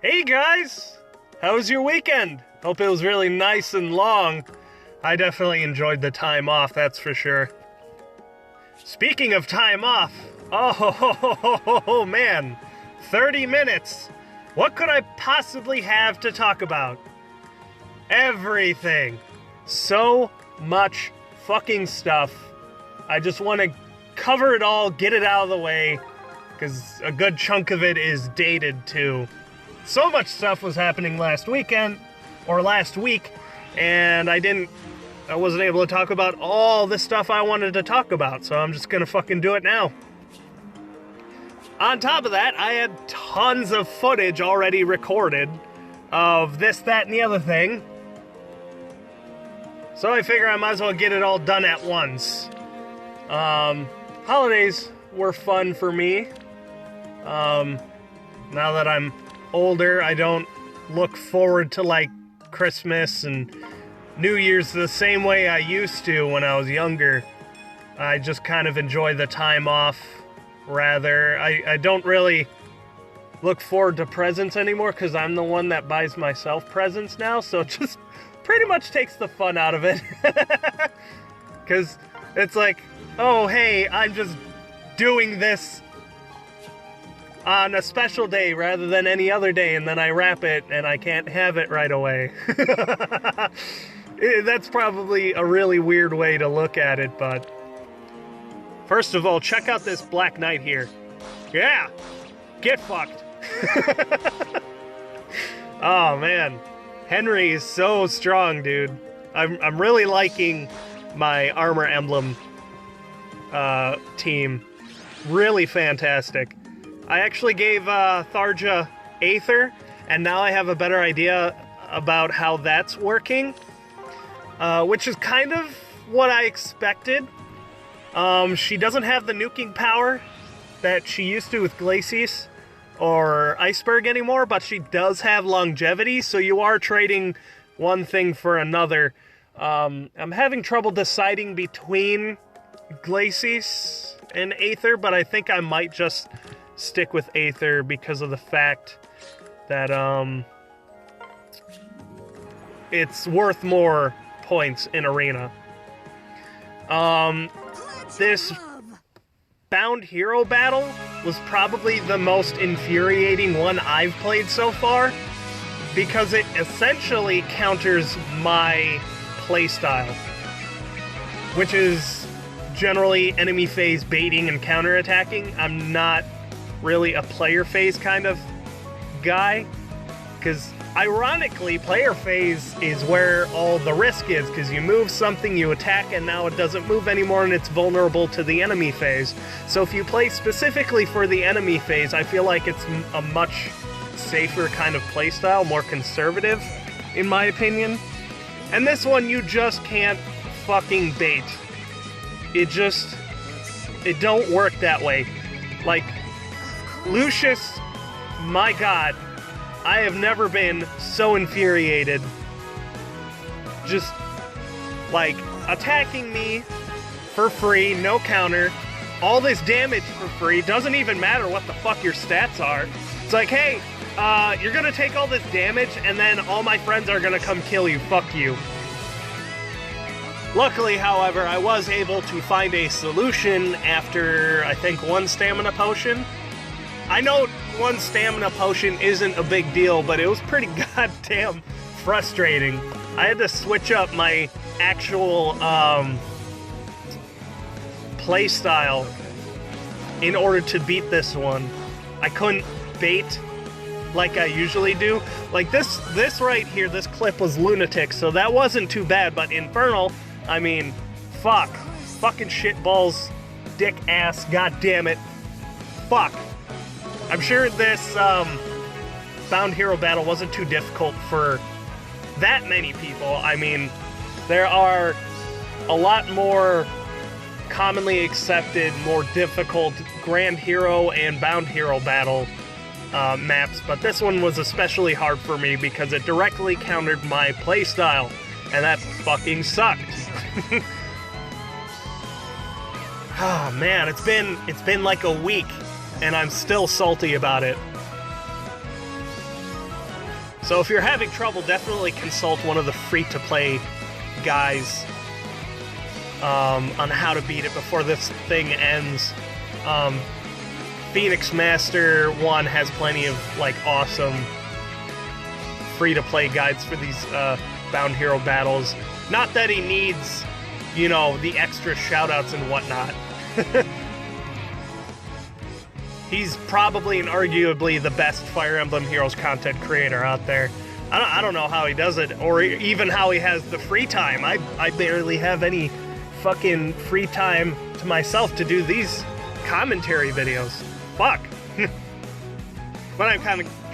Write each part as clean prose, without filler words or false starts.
Hey guys! How was your weekend? Hope it was really nice and long. I definitely enjoyed the time off, that's for sure. Speaking of time off, oh man, 30 minutes. What could I possibly have to talk about? Everything. So much fucking stuff. I just want to cover it all, get it out of the way, because a good chunk of it is dated too. So much stuff was happening last week, and I wasn't able to talk about all the stuff I wanted to talk about, so I'm just gonna fucking do it now. On top of that, I had tons of footage already recorded of this, that, and the other thing. So I figure I might as well get it all done at once. Holidays were fun for me. Now that I'm older, I don't look forward to, like, Christmas and New Year's the same way I used to when I was younger. I just kind of enjoy the time off, rather. I don't really look forward to presents anymore because I'm the one that buys myself presents now, so it just pretty much takes the fun out of it. Because it's like, oh, hey, I'm just doing this on a special day rather than any other day, and then I wrap it and I can't have it right away. That's probably a really weird way to look at it, but first of all, check out this Black Knight here. Yeah, get fucked. Oh man, Henry is so strong, dude. I'm really liking my armor emblem team. Really fantastic. I actually gave Tharja Aether, and now I have a better idea about how that's working, which is kind of what I expected. She doesn't have the nuking power that she used to with Glacis or Iceberg anymore, but she does have longevity, so you are trading one thing for another. I'm having trouble deciding between Glacis and Aether, but I think I might just stick with Aether because of the fact that it's worth more points in Arena. This Bound Hero battle was probably the most infuriating one I've played so far, because it essentially counters my playstyle, which is generally enemy phase baiting and counterattacking. I'm not really a player phase kind of guy, because ironically player phase is where all the risk is, because you move something, you attack, and now it doesn't move anymore and it's vulnerable to the enemy phase. So if you play specifically for the enemy phase, I feel like it's a much safer kind of playstyle, more conservative in my opinion. And this one you just can't fucking bait. It don't work that way. Like, Lucius, my god, I have never been so infuriated. Just, like, attacking me for free, no counter, all this damage for free, doesn't even matter what the fuck your stats are. It's like, hey, you're gonna take all this damage, and then all my friends are gonna come kill you, fuck you. Luckily, however, I was able to find a solution after, I think, one stamina potion. I know one stamina potion isn't a big deal, but it was pretty goddamn frustrating. I had to switch up my actual playstyle in order to beat this one. I couldn't bait like I usually do. Like this right here, this clip was Lunatic, so that wasn't too bad, but Infernal, I mean, fuck. Fucking shitballs, dick ass, goddammit. Fuck. I'm sure this Bound Hero battle wasn't too difficult for that many people. I mean, there are a lot more commonly accepted, more difficult Grand Hero and Bound Hero battle maps, but this one was especially hard for me because it directly countered my playstyle, and that fucking sucked. Oh man, it's been like a week, and I'm still salty about it. So if you're having trouble, definitely consult one of the free-to-play guys on how to beat it before this thing ends. Phoenix Master 1 has plenty of, like, awesome free-to-play guides for these Bound Hero battles. Not that he needs, you know, the extra shoutouts and whatnot. He's probably and arguably the best Fire Emblem Heroes content creator out there. I don't know how he does it, or even how he has the free time. I barely have any fucking free time to myself to do these commentary videos. Fuck. But I'm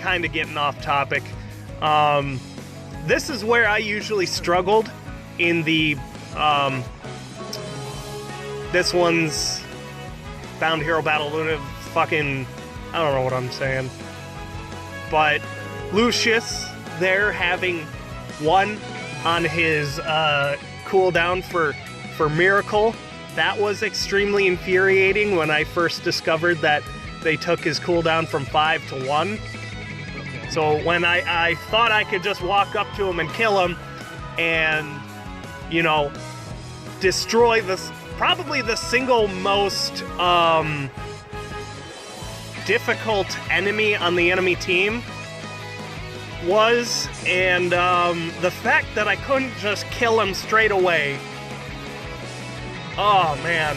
kind of getting off topic. This is where I usually struggled in the this one's Bound Hero Battle Luna. Fucking, I don't know what I'm saying. But Lucius there having one on his cooldown for Miracle, that was extremely infuriating when I first discovered that they took his cooldown from 5 to 1. So when I thought I could just walk up to him and kill him and, you know, destroy this, probably the single most difficult enemy on the enemy team was, and the fact that I couldn't just kill him straight away. Oh man.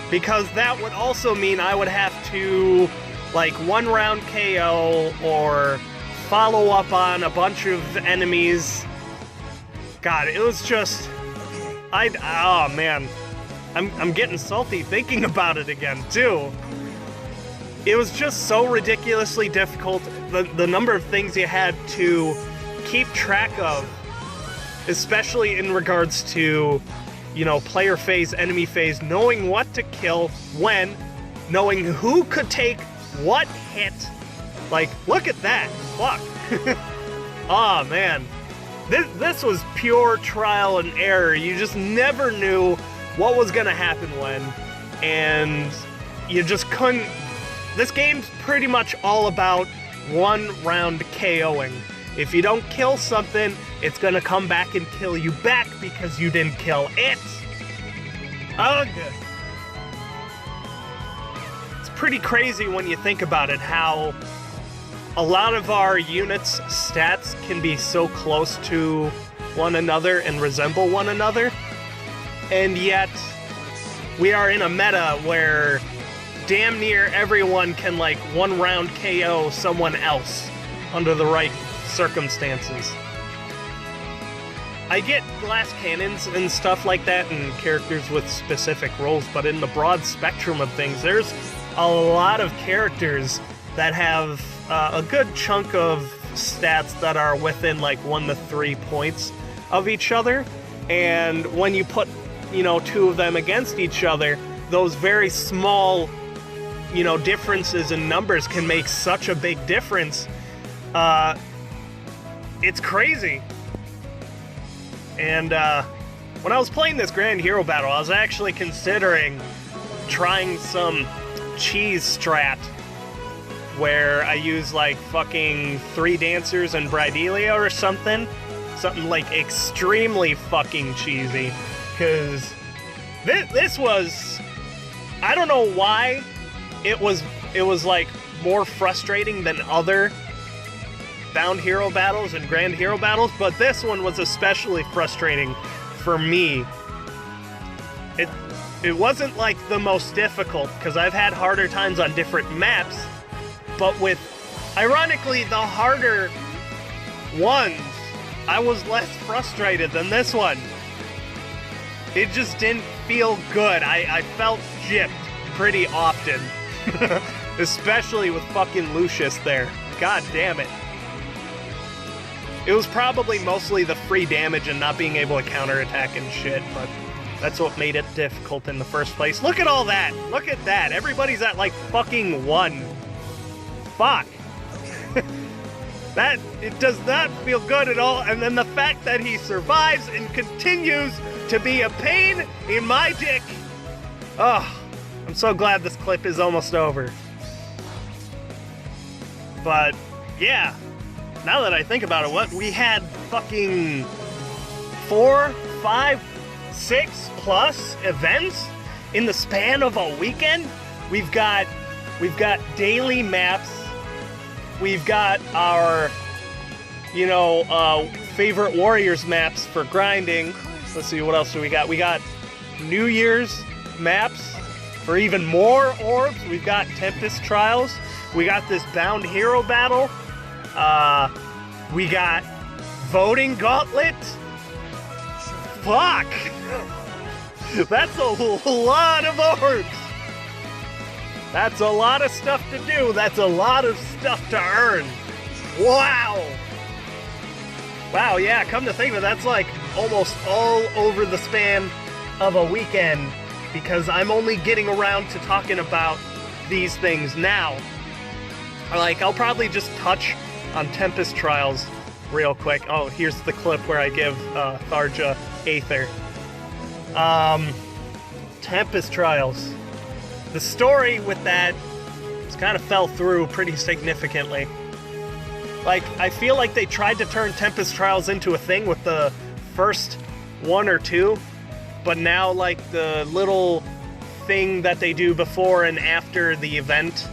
Because that would also mean I would have to, like, 1 round KO or follow up on a bunch of enemies. God, it was just, oh man. I'm getting salty thinking about it again, too. It was just so ridiculously difficult, the number of things you had to keep track of, especially in regards to, you know, player phase, enemy phase, knowing what to kill, when, knowing who could take what hit. Like, look at that. Fuck. Oh, man. This was pure trial and error. You just never knew what was gonna happen when, and you just couldn't. This game's pretty much all about 1 round KOing. If you don't kill something, it's gonna come back and kill you back because you didn't kill it. Ugh. It's pretty crazy when you think about it, how a lot of our units' stats can be so close to one another and resemble one another. And yet, we are in a meta where damn near everyone can, like, 1 round KO someone else under the right circumstances. I get glass cannons and stuff like that and characters with specific roles, but in the broad spectrum of things, there's a lot of characters that have a good chunk of stats that are within, like, 1 to 3 points of each other. And when you put, you know, 2 of them against each other, those very small, you know, differences in numbers can make such a big difference. It's crazy. And when I was playing this Grand Hero Battle, I was actually considering trying some cheese strat where I use, like, fucking 3 dancers and Bridelia or something. Something, like, extremely fucking cheesy. Because this was, I don't know why it was like more frustrating than other Bound Hero battles and Grand Hero battles, but this one was especially frustrating for me. It wasn't like the most difficult, because I've had harder times on different maps, but with, ironically, the harder ones, I was less frustrated than this one. It just didn't feel good. I felt gypped pretty often. Especially with fucking Lucius there. God damn it. It was probably mostly the free damage and not being able to counterattack and shit, but that's what made it difficult in the first place. Look at all that! Look at that! Everybody's at, like, fucking 1. Fuck. That, it does not feel good at all, and then the fact that he survives and continues to be a pain in my dick. Oh, I'm so glad this clip is almost over. But Yeah. Now that I think about it, what we had fucking 4, 5, 6 plus events in the span of a weekend. We've got daily maps. We've got our, favorite Warriors maps for grinding. Let's see, what else do we got? We got New Year's maps for even more orbs. We've got Tempest Trials. We got this Bound Hero Battle. We got Voting Gauntlet. Fuck! That's a lot of orbs. That's a lot of stuff to do. That's a lot of stuff to earn. Wow! Wow, yeah, come to think of it, that's like almost all over the span of a weekend, because I'm only getting around to talking about these things now. Like, I'll probably just touch on Tempest Trials real quick. Oh, here's the clip where I give Tharja Aether. Tempest Trials. The story with that just kind of fell through pretty significantly. Like, I feel like they tried to turn Tempest Trials into a thing with the first 1 or 2, but now, like, the little thing that they do before and after the event,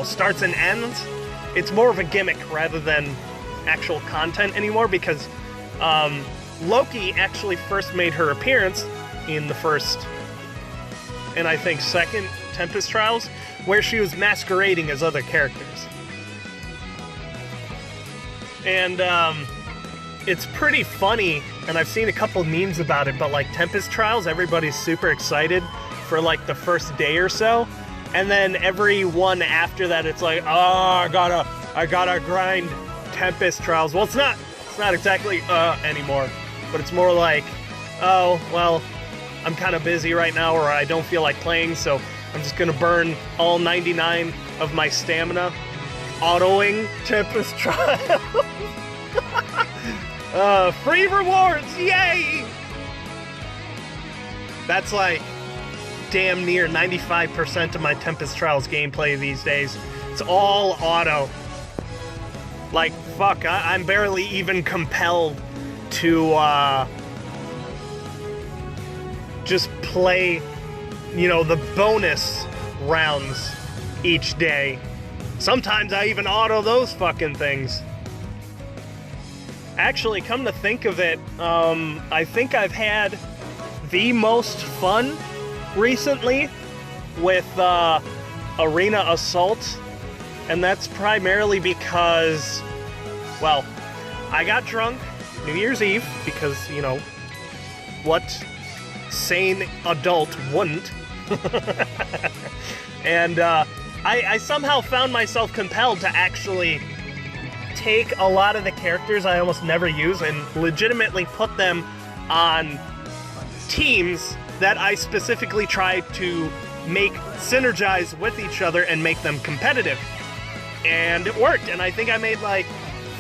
starts and ends, it's more of a gimmick rather than actual content anymore, because Loki actually first made her appearance in the first and I think second Tempest Trials, where she was masquerading as other characters. And it's pretty funny, and I've seen a couple memes about it, but like Tempest Trials, everybody's super excited for like the first day or so, and then every one after that, it's like, oh, I gotta grind Tempest Trials. Well, it's not exactly anymore, but it's more like, oh, well, I'm kind of busy right now, or I don't feel like playing, so I'm just gonna burn all 99 of my stamina autoing Tempest Trials. Free rewards, yay! That's like damn near 95% of my Tempest Trials gameplay these days. It's all auto. Like, fuck, I'm barely even compelled to just play, the bonus rounds each day. Sometimes I even auto those fucking things. Actually, come to think of it, I think I've had the most fun recently with Arena Assault, and that's primarily because, well, I got drunk New Year's Eve, because, what sane adult wouldn't? And I somehow found myself compelled to actually take a lot of the characters I almost never use and legitimately put them on teams that I specifically tried to make synergize with each other and make them competitive. And it worked, and I think I made like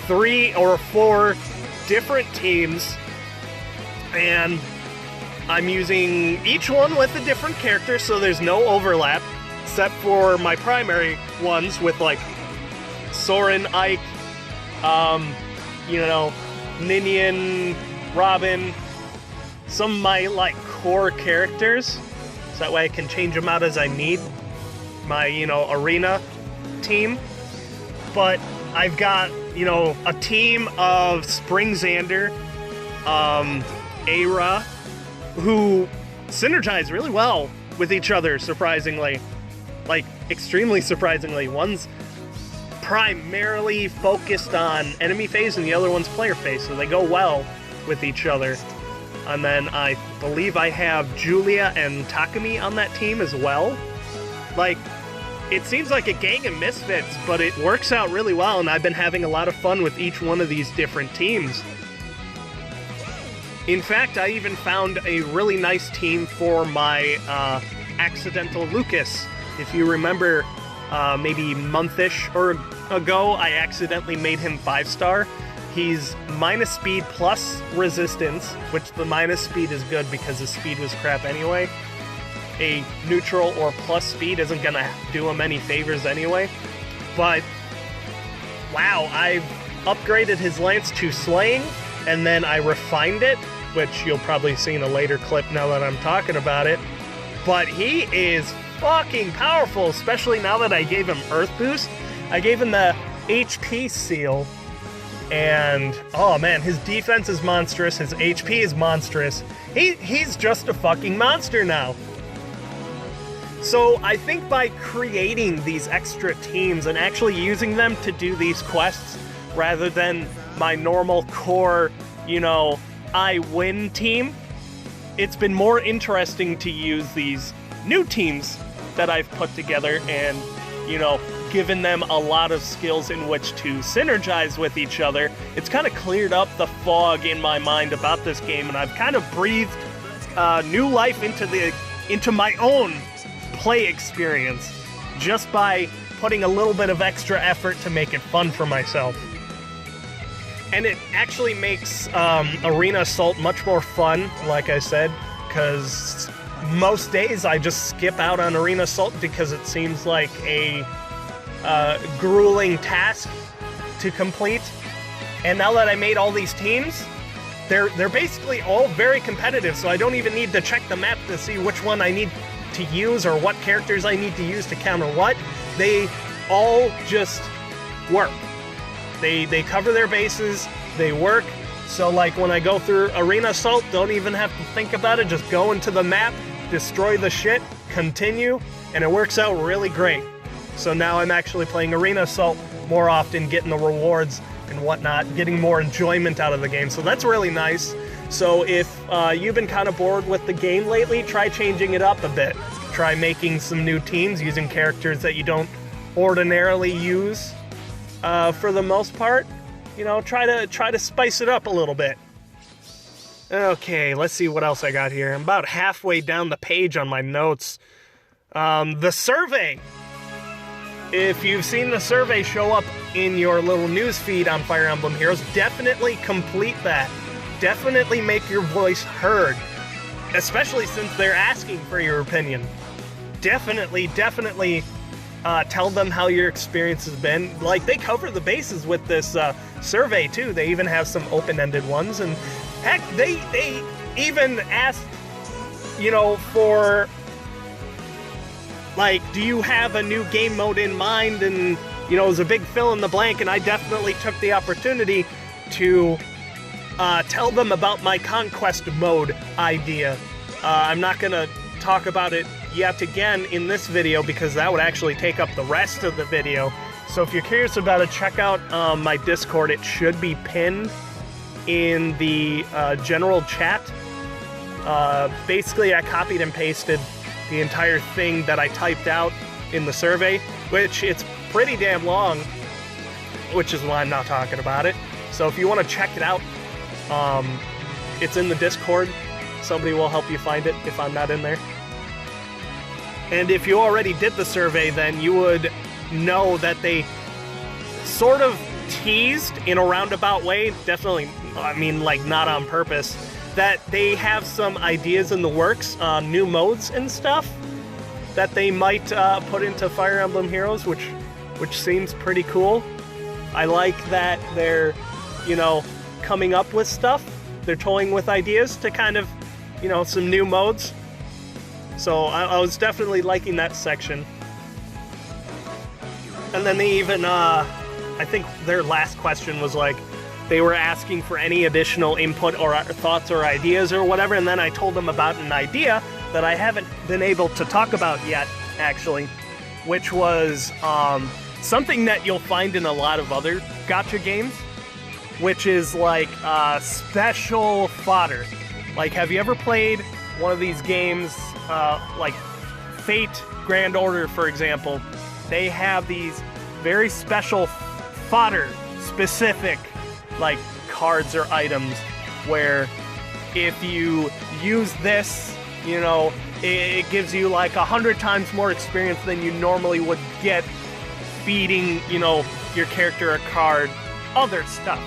3 or 4 different teams, and I'm using each one with a different character, so there's no overlap, except for my primary ones with like Soren, Ike, Ninian, Robin, some of my like core characters, so that way I can change them out as I need. My, arena team. But I've got, a team of Spring Xander, Aira, who synergize really well with each other, surprisingly. Like, extremely surprisingly. One's primarily focused on enemy phase and the other one's player phase, so they go well with each other. And then I believe I have Julia and Takumi on that team as well. Like, it seems like a gang of misfits, but it works out really well, and I've been having a lot of fun with each one of these different teams. In fact, I even found a really nice team for my accidental Lucas. If you remember, maybe month-ish or ago, I accidentally made him 5-star. He's minus speed plus resistance, which the minus speed is good because his speed was crap anyway. A neutral or plus speed isn't gonna do him any favors anyway. But wow, I've upgraded his lance to slaying, and then I refined it, which you'll probably see in a later clip now that I'm talking about it. But he is fucking powerful, especially now that I gave him Earth Boost. I gave him the HP seal, and oh man, his defense is monstrous, his HP is monstrous. He's just a fucking monster now. So I think by creating these extra teams and actually using them to do these quests, rather than my normal core, I win team, it's been more interesting to use these new teams that I've put together and, given them a lot of skills in which to synergize with each other. It's kind of cleared up the fog in my mind about this game, and I've kind of breathed new life into my own play experience just by putting a little bit of extra effort to make it fun for myself. And it actually makes Arena Assault much more fun, like I said, because most days I just skip out on Arena Assault because it seems like a grueling task to complete. And now that I made all these teams, they're basically all very competitive, so I don't even need to check the map to see which one I need to use or what characters I need to use to counter what. They all just work. They cover their bases, they work. So like when I go through Arena Assault, don't even have to think about it, just go into the map, destroy the shit, continue, and it works out really great. So now I'm actually playing Arena Assault more often, getting the rewards and whatnot, getting more enjoyment out of the game. So that's really nice. So if you've been kind of bored with the game lately, try changing it up a bit. Try making some new teams using characters that you don't ordinarily use for the most part. Try to spice it up a little bit. Okay, let's see what else I got here. I'm about halfway down the page on my notes. The survey. If you've seen the survey show up in your little news feed on Fire Emblem Heroes, definitely complete that. Definitely make your voice heard, especially since they're asking for your opinion. Definitely tell them how your experience has been. Like, they cover the bases with this survey too. They even have some open-ended ones, and heck, they even asked, for like, do you have a new game mode in mind? And it was a big fill in the blank, and I definitely took the opportunity to tell them about my conquest mode idea. I'm not gonna talk about it yet again in this video because that would actually take up the rest of the video. So if you're curious about it, check out my Discord. It should be pinned in the general chat. Basically, I copied and pasted the entire thing that I typed out in the survey, which it's pretty damn long, which is why I'm not talking about it. So if you want to check it out, it's in the Discord. Somebody will help you find it if I'm not in there. And if you already did the survey, then you would know that they sort of teased in a roundabout way, definitely, like not on purpose, that they have some ideas in the works on new modes and stuff that they might put into Fire Emblem Heroes, which seems pretty cool. I like that they're, coming up with stuff. They're toying with ideas to kind of, some new modes. So I was definitely liking that section. And then they even, I think their last question was like, they were asking for any additional input or thoughts or ideas or whatever, and then I told them about an idea that I haven't been able to talk about yet, actually, which was something that you'll find in a lot of other gacha games, which is like special fodder. Like, have you ever played one of these games, like Fate Grand Order, for example? They have these very special fodder-specific, like, cards or items where if you use this, it gives you like 100 times more experience than you normally would get feeding, your character a card, other stuff.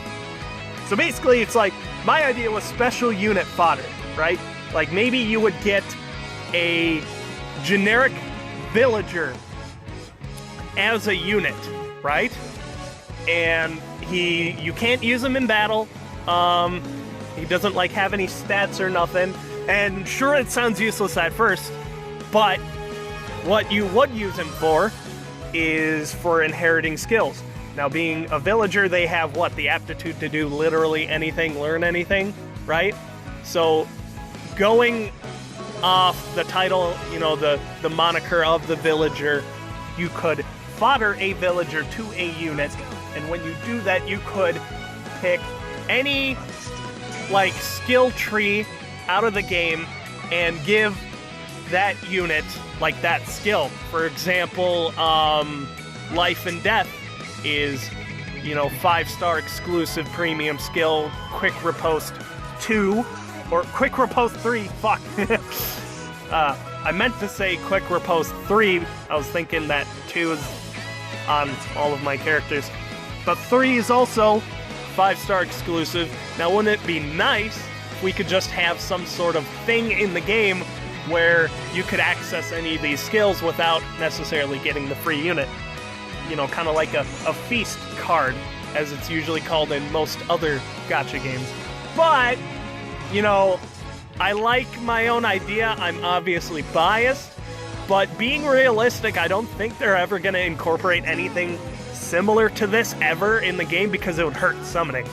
So basically, it's like, my idea was special unit fodder, right? Like, maybe you would get a generic villager as a unit, right? and you can't use him in battle. He doesn't like have any stats or nothing. And sure, it sounds useless at first, but what you would use him for is for inheriting skills. Now, being a villager, they have what? The aptitude to do literally anything, learn anything, right? So going off the title, you know, the moniker of the villager, you could fodder a villager to a unit, and when you do that, you could pick any, like, skill tree out of the game and give that unit, like, that skill. For example, Life and Death is, you know, 5-star exclusive premium skill, Quick Riposte 2, or Quick Riposte 3, fuck. I meant to say Quick Riposte 3, I was thinking that 2 is on all of my characters, but 3 is also 5-star exclusive. Now, wouldn't it be nice if we could just have some sort of thing in the game where you could access any of these skills without necessarily getting the free unit? You know, kind of like a feast card, as it's usually called in most other gacha games. But, you know, I like my own idea. I'm obviously biased, but being realistic, I don't think they're ever going to incorporate anything similar to this ever in the game because it would hurt summoning.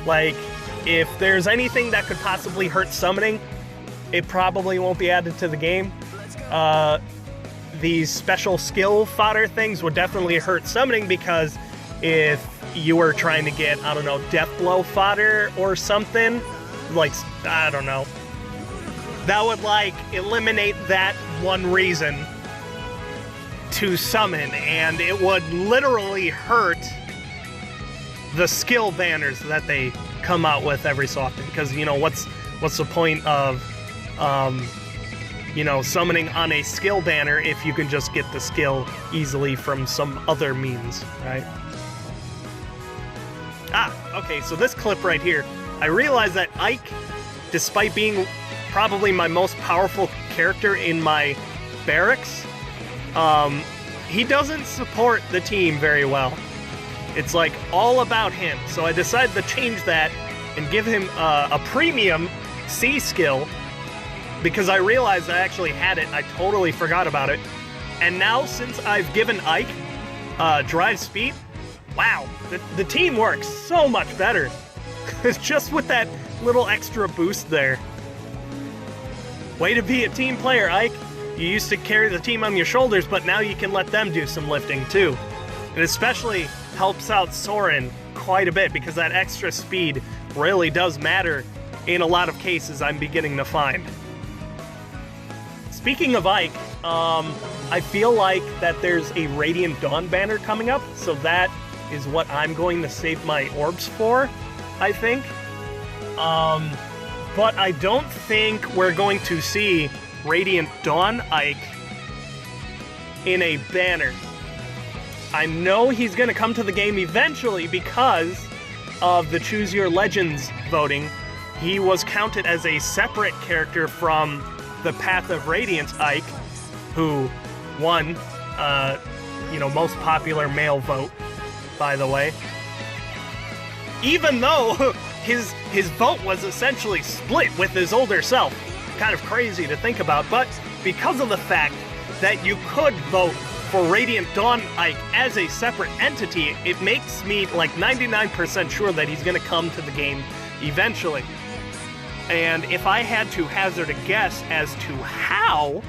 Like, if there's anything that could possibly hurt summoning, it probably won't be added to the game. These special skill fodder things would definitely hurt summoning, because if you were trying to get, I don't know, death blow fodder or something, like, I don't know, that would, like, eliminate that one reason to summon, and it would literally hurt the skill banners that they come out with every so often. Because, you know, what's the point of you know, summoning on a skill banner if you can just get the skill easily from some other means, right? Okay, so this clip right here, I realized that Ike, despite being probably my most powerful character in my barracks, he doesn't support the team very well. It's like all about him. So I decided to change that and give him a premium C skill, because I realized I actually had it. I totally forgot about it. And now, since I've given Ike drive speed, wow, the team works so much better. It's just with that little extra boost there. Way to be a team player, Ike. You used to carry the team on your shoulders, but now you can let them do some lifting too. It especially helps out Soren quite a bit, because that extra speed really does matter in a lot of cases, I'm beginning to find. Speaking of Ike, I feel like that there's a Radiant Dawn banner coming up, so that is what I'm going to save my orbs for, I think. But I don't think we're going to see Radiant Dawn Ike in a banner. I know he's going to come to the game eventually because of the Choose Your Legends voting. He was counted as a separate character from the Path of Radiance Ike, who won, you know, most popular male vote, by the way. Even though his vote was essentially split with his older self. Kind of crazy to think about, but because of the fact that you could vote for Radiant Dawn Ike as a separate entity, it makes me like 99% sure that he's going to come to the game eventually. And if I had to hazard a guess as to how,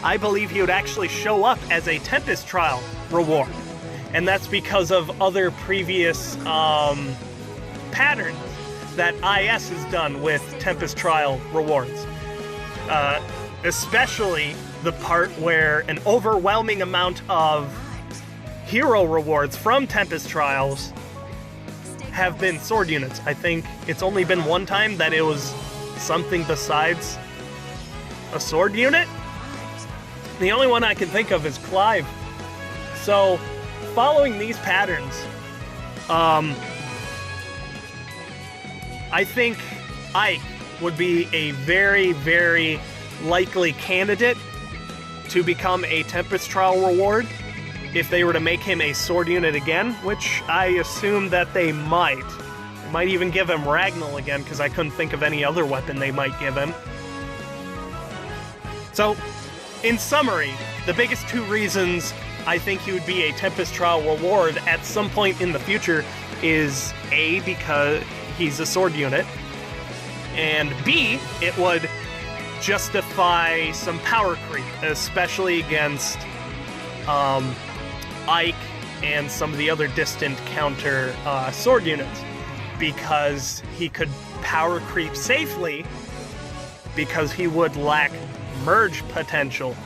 I believe he would actually show up as a Tempest Trial reward. And that's because of other previous patterns that IS has done with Tempest Trial rewards. Especially the part where an overwhelming amount of hero rewards from Tempest Trials have been sword units. I think it's only been one time that it was something besides a sword unit. The only one I can think of is Clive. So, following these patterns, I think Ike would be a very, very likely candidate to become a Tempest Trial reward, if they were to make him a sword unit again, which I assume that they might. They might even give him Ragnall again, because I couldn't think of any other weapon they might give him. So, in summary, the biggest two reasons I think he would be a Tempest Trial reward at some point in the future is A, because he's a sword unit, and B, it would justify some power creep, especially against Ike and some of the other distant counter sword units, because he could power creep safely because he would lack merge potential.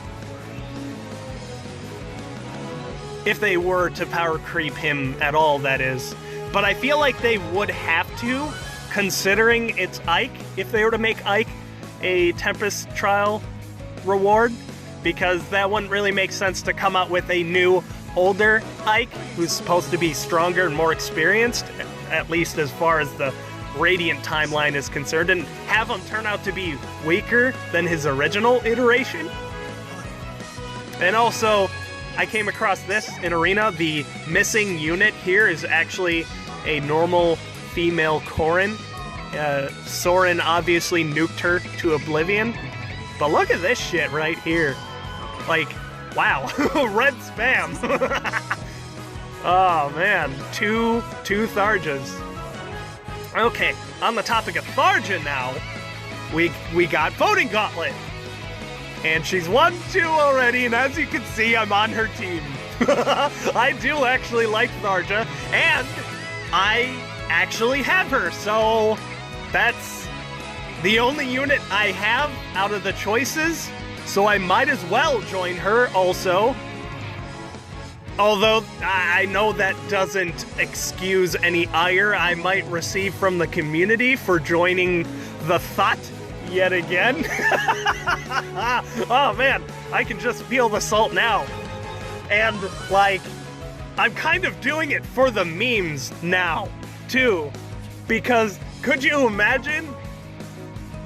If they were to power creep him at all, that is. But I feel like they would have to, considering it's Ike, if they were to make Ike a Tempest Trial reward, because that wouldn't really make sense to come out with a new, older Ike who's supposed to be stronger and more experienced, at least as far as the Radiant timeline is concerned, and have him turn out to be weaker than his original iteration. And also, I came across this in Arena. The missing unit here is actually a normal female Corrin. Soren obviously nuked her to oblivion. But look at this shit right here. Like, wow. Red spam. Oh, man. Two Tharjas. Okay, on the topic of Tharja now, we got Voting Gauntlet. And she's 1-2 already, and as you can see, I'm on her team. I do actually like Tharja, and I actually have her, so that's the only unit I have out of the choices, so I might as well join her also. Although, I know that doesn't excuse any ire I might receive from the community for joining the Thought yet again. Oh man, I can just feel the salt now. And, like, I'm kind of doing it for the memes now, too. Because, could you imagine?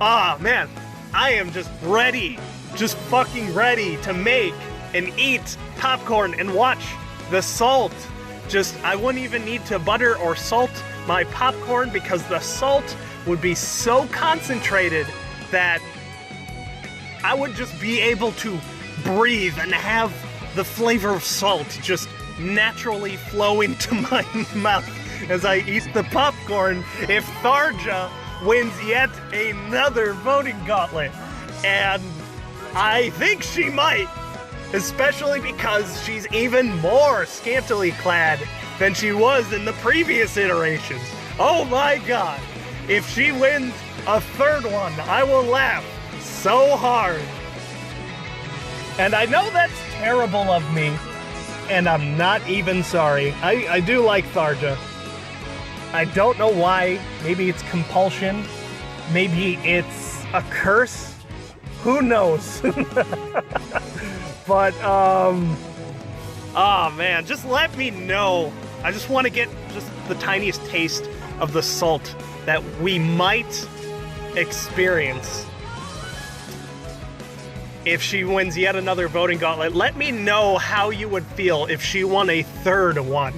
Ah, man, I am just ready, just fucking ready to make and eat popcorn and watch the salt. Just, I wouldn't even need to butter or salt my popcorn because the salt would be so concentrated that I would just be able to breathe and have the flavor of salt just naturally flow into my mouth as I eat the popcorn if Tharja wins yet another Voting Gauntlet. And I think she might, especially because she's even more scantily clad than she was in the previous iterations. Oh my god, if she wins a third one, I will laugh so hard. And I know that's terrible of me, and I'm not even sorry. I do like Tharja. I don't know why. Maybe it's compulsion. Maybe it's a curse. Who knows? But, oh man, just let me know. I just want to get just the tiniest taste of the salt that we might experience if she wins yet another Voting Gauntlet. Let me know how you would feel if she won a third one.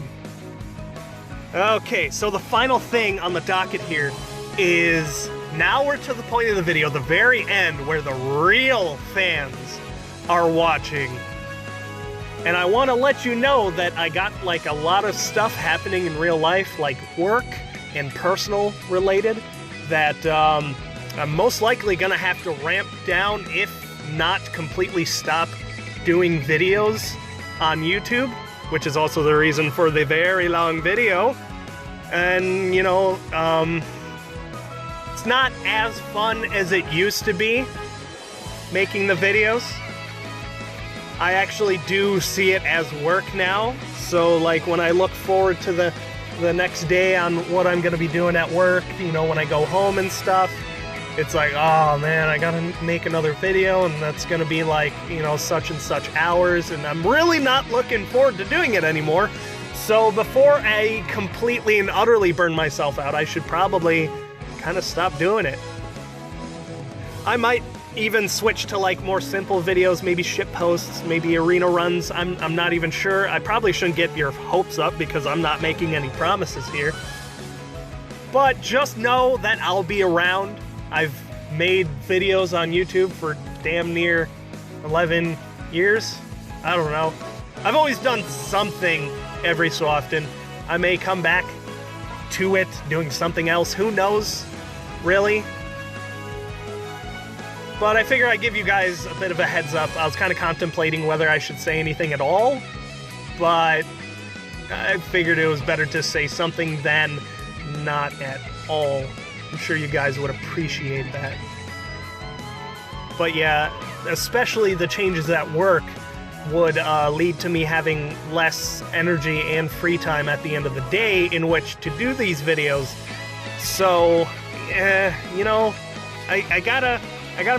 Okay, so the final thing on the docket here is, now we're to the point of the video, the very end, where the real fans are watching. And I want to let you know that I got like a lot of stuff happening in real life, like work and personal related, that I'm most likely gonna have to ramp down, if not completely stop doing videos on YouTube, which is also the reason for the very long video. And, you know, it's not as fun as it used to be making the videos. I actually do see it as work now, so like when I look forward to the next day on what I'm gonna be doing at work, you know, when I go home and stuff, it's like, oh man, I gotta make another video, and that's gonna be like, you know, such and such hours, and I'm really not looking forward to doing it anymore. So before I completely and utterly burn myself out, I should probably kind of stop doing it. I might even switch to like more simple videos, maybe ship posts, maybe arena runs. I'm not even sure. I probably shouldn't get your hopes up because I'm not making any promises here. But just know that I'll be around. I've made videos on YouTube for damn near 11 years. I don't know. I've always done something every so often. I may come back to it doing something else. Who knows, really? But I figure I'd give you guys a bit of a heads up. I was kind of contemplating whether I should say anything at all, but I figured it was better to say something than not at all. I'm sure you guys would appreciate that. But yeah, especially the changes at work would lead to me having less energy and free time at the end of the day in which to do these videos. So, you know, I gotta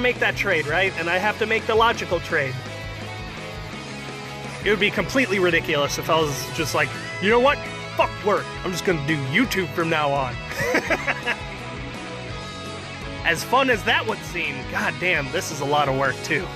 make that trade, right? And I have to make the logical trade. It would be completely ridiculous if I was just like, you know what? Fuck work. I'm just gonna do YouTube from now on. As fun as that would seem, god damn, this is a lot of work too.